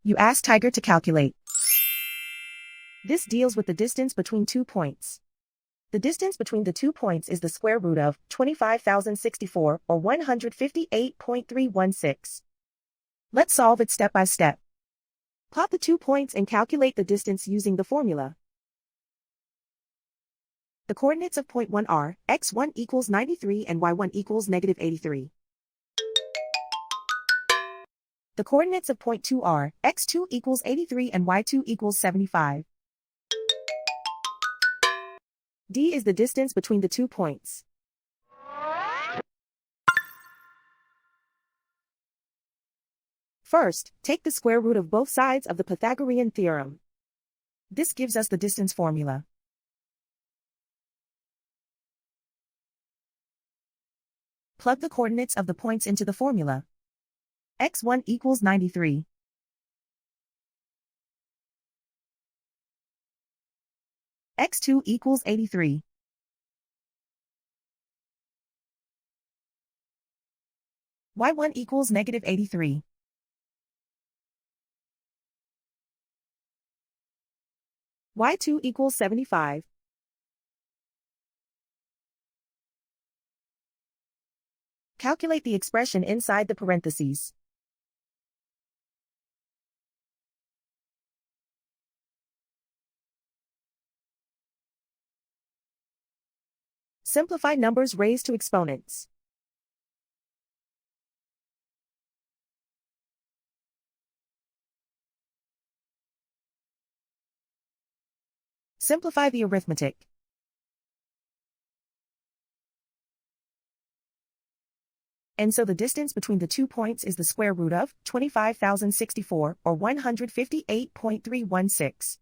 You ask Tiger to calculate. This deals with the distance between 2 points. The distance between the 2 points is the square root of 25,064 or 158.316. Let's solve it step by step. Plot the 2 points and calculate the distance using the formula. The coordinates of point 1 are x1 equals 93 and y1 equals negative 83. The coordinates of point 2 are x2 equals 83 and y2 equals 75. D is the distance between the 2 points. First, take the square root of both sides of the Pythagorean theorem. This gives us the distance formula. Plug the coordinates of the points into the formula. x1 equals 93. x2 equals 83. y1 equals negative 83. y2 equals 75. Calculate the expression inside the parentheses. Simplify numbers raised to exponents. Simplify the arithmetic. And so the distance between the 2 points is the square root of 25,064 or 158.316.